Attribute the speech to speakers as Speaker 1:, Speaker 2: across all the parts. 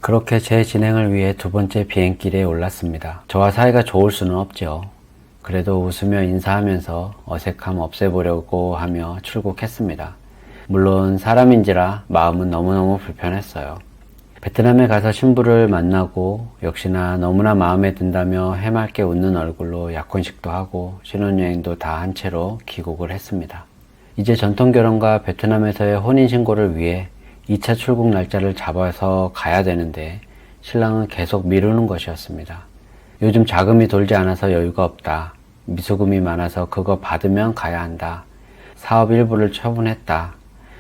Speaker 1: 그렇게 제 진행을 위해 두 번째 비행기에 올랐습니다. 저와 사이가 좋을 수는 없죠. 그래도 웃으며 인사하면서 어색함 없애보려고 하며 출국했습니다. 물론 사람인지라 마음은 너무너무 불편했어요. 베트남에 가서 신부를 만나고 역시나 너무나 마음에 든다며 해맑게 웃는 얼굴로 약혼식도 하고 신혼여행도 다 한 채로 귀국을 했습니다. 이제 전통결혼과 베트남에서의 혼인신고를 위해 2차 출국 날짜를 잡아서 가야 되는데 신랑은 계속 미루는 것이었습니다. 요즘 자금이 돌지 않아서 여유가 없다. 미수금이 많아서 그거 받으면 가야 한다. 사업 일부를 처분했다.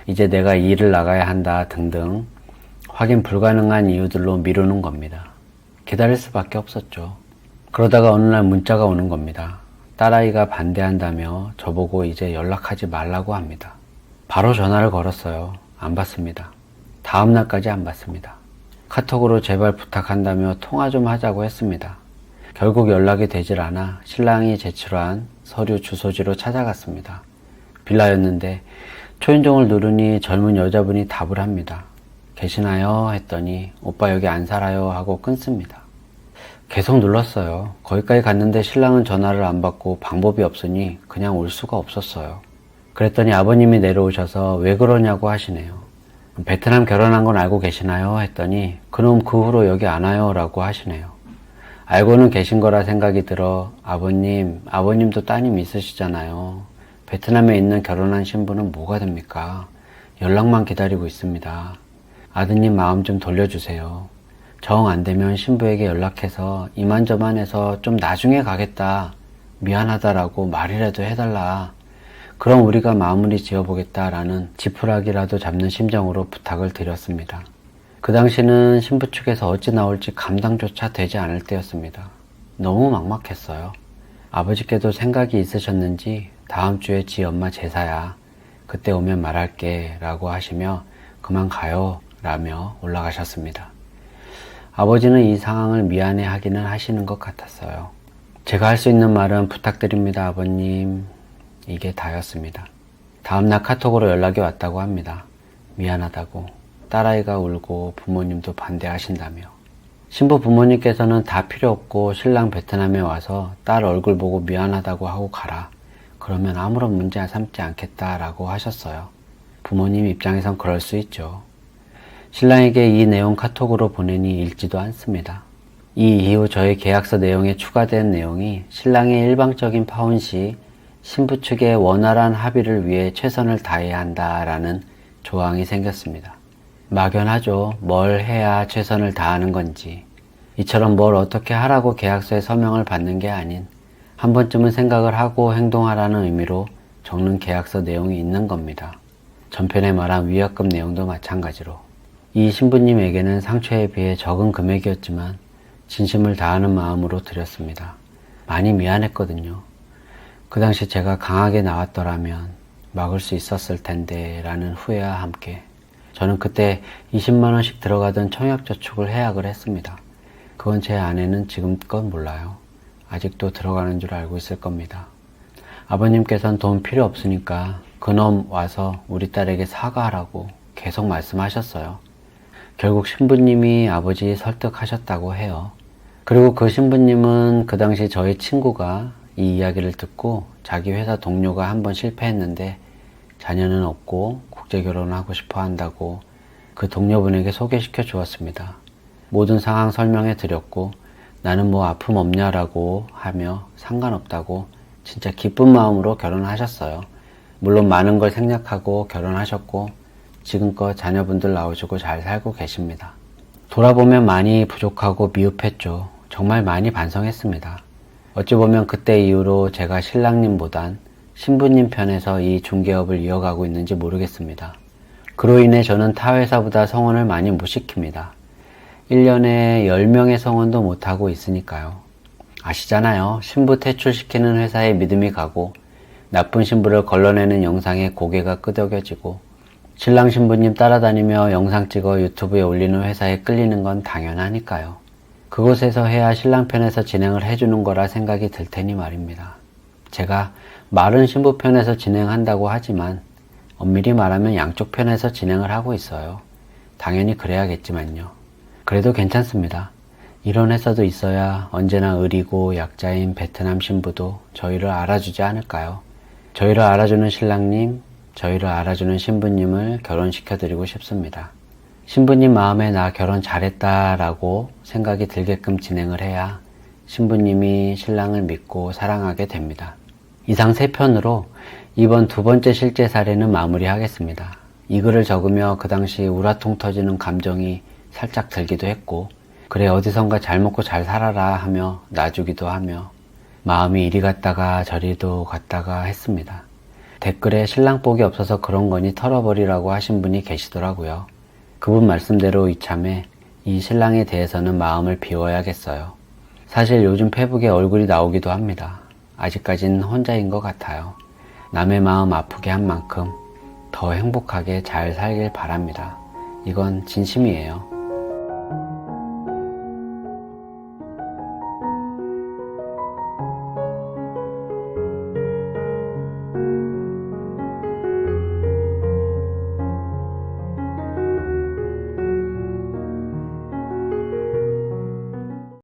Speaker 1: 이제 내가 일을 나가야 한다 등등 확인 불가능한 이유들로 미루는 겁니다. 기다릴 수밖에 없었죠. 그러다가 어느 날 문자가 오는 겁니다. 딸아이가 반대한다며 저보고 이제 연락하지 말라고 합니다. 바로 전화를 걸었어요. 안 받습니다. 다음 날까지 안 받습니다. 카톡으로 제발 부탁한다며 통화 좀 하자고 했습니다. 결국 연락이 되질 않아 신랑이 제출한 서류 주소지로 찾아갔습니다. 빌라였는데 초인종을 누르니 젊은 여자분이 답을 합니다. 계시나요? 했더니 오빠 여기 안 살아요 하고 끊습니다. 계속 눌렀어요. 거기까지 갔는데 신랑은 전화를 안 받고 방법이 없으니 그냥 올 수가 없었어요. 그랬더니 아버님이 내려오셔서 왜 그러냐고 하시네요. 베트남 결혼한 건 알고 계시나요? 했더니 그놈 그 후로 여기 안 와요 라고 하시네요. 알고는 계신 거라 생각이 들어 아버님도 따님 있으시잖아요. 베트남에 있는 결혼한 신부는 뭐가 됩니까? 연락만 기다리고 있습니다. 아드님 마음 좀 돌려주세요. 정 안 되면 신부에게 연락해서 이만저만해서 좀 나중에 가겠다. 미안하다라고 말이라도 해달라. 그럼 우리가 마무리 지어보겠다라는 지푸라기라도 잡는 심정으로 부탁을 드렸습니다. 그 당시는 신부 측에서 어찌 나올지 감당조차 되지 않을 때였습니다. 너무 막막했어요. 아버지께도 생각이 있으셨는지 다음 주에 지 엄마 제사야. 그때 오면 말할게 라고 하시며 그만 가요 라며 올라가셨습니다. 아버지는 이 상황을 미안해 하기는 하시는 것 같았어요. 제가 할 수 있는 말은 부탁드립니다 아버님. 이게 다였습니다. 다음날 카톡으로 연락이 왔다고 합니다. 미안하다고. 딸아이가 울고 부모님도 반대하신다며. 신부 부모님께서는 다 필요 없고 신랑 베트남에 와서 딸 얼굴 보고 미안하다고 하고 가라. 그러면 아무런 문제 삼지 않겠다라고 하셨어요. 부모님 입장에선 그럴 수 있죠. 신랑에게 이 내용 카톡으로 보내니 읽지도 않습니다. 이 이후 저의 계약서 내용에 추가된 내용이 신랑의 일방적인 파혼 시 신부 측의 원활한 합의를 위해 최선을 다해야 한다라는 조항이 생겼습니다. 막연하죠. 뭘 해야 최선을 다하는 건지. 이처럼 뭘 어떻게 하라고 계약서에 서명을 받는 게 아닌 한 번쯤은 생각을 하고 행동하라는 의미로 적는 계약서 내용이 있는 겁니다. 전편에 말한 위약금 내용도 마찬가지로. 이 신부님에게는 상처에 비해 적은 금액이었지만 진심을 다하는 마음으로 드렸습니다. 많이 미안했거든요. 그 당시 제가 강하게 나왔더라면 막을 수 있었을 텐데 라는 후회와 함께 저는 그때 20만원씩 들어가던 청약저축을 해약을 했습니다. 그건 제 아내는 지금껏 몰라요. 아직도 들어가는 줄 알고 있을 겁니다. 아버님께서는 돈 필요 없으니까 그놈 와서 우리 딸에게 사과하라고 계속 말씀하셨어요. 결국 신부님이 아버지 설득하셨다고 해요. 그리고 그 신부님은 그 당시 저희 친구가 이 이야기를 듣고 자기 회사 동료가 한번 실패했는데 자녀는 없고 국제결혼을 하고 싶어 한다고 그 동료분에게 소개시켜 주었습니다. 모든 상황 설명해 드렸고 나는 뭐 아픔 없냐라고 하며 상관없다고 진짜 기쁜 마음으로 결혼하셨어요. 물론 많은 걸 생략하고 결혼하셨고 지금껏 자녀분들 나오시고 잘 살고 계십니다. 돌아보면 많이 부족하고 미흡했죠. 정말 많이 반성했습니다. 어찌 보면 그때 이후로 제가 신랑님보단 신부님 편에서 이 중개업을 이어가고 있는지 모르겠습니다. 그로 인해 저는 타 회사보다 성원을 많이 못 시킵니다. 1년에 10명의 성원도 못하고 있으니까요. 아시잖아요. 신부 퇴출시키는 회사에 믿음이 가고 나쁜 신부를 걸러내는 영상에 고개가 끄덕여지고 신랑 신부님 따라다니며 영상 찍어 유튜브에 올리는 회사에 끌리는 건 당연하니까요. 그곳에서 해야 신랑 편에서 진행을 해주는 거라 생각이 들 테니 말입니다. 제가 말은 신부 편에서 진행한다고 하지만 엄밀히 말하면 양쪽 편에서 진행을 하고 있어요. 당연히 그래야겠지만요. 그래도 괜찮습니다. 이런 회사도 있어야 언제나 의리고 약자인 베트남 신부도 저희를 알아주지 않을까요? 저희를 알아주는 신랑님, 저희를 알아주는 신부님을 결혼시켜드리고 싶습니다. 신부님 마음에 나 결혼 잘했다라고 생각이 들게끔 진행을 해야 신부님이 신랑을 믿고 사랑하게 됩니다. 이상 3편으로 이번 2번째 실제 사례는 마무리하겠습니다. 이 글을 적으며 그 당시 우라통 터지는 감정이 살짝 들기도 했고, 그래 어디선가 잘 먹고 잘 살아라 하며 놔주기도 하며 마음이 이리 갔다가 저리도 갔다가 했습니다. 댓글에 신랑 복이 없어서 그런 거니 털어버리라고 하신 분이 계시더라고요. 그분 말씀대로 이참에 이 신랑에 대해서는 마음을 비워야겠어요. 사실 요즘 페북에 얼굴이 나오기도 합니다. 아직까진 혼자인 것 같아요. 남의 마음 아프게 한 만큼 더 행복하게 잘 살길 바랍니다. 이건 진심이에요.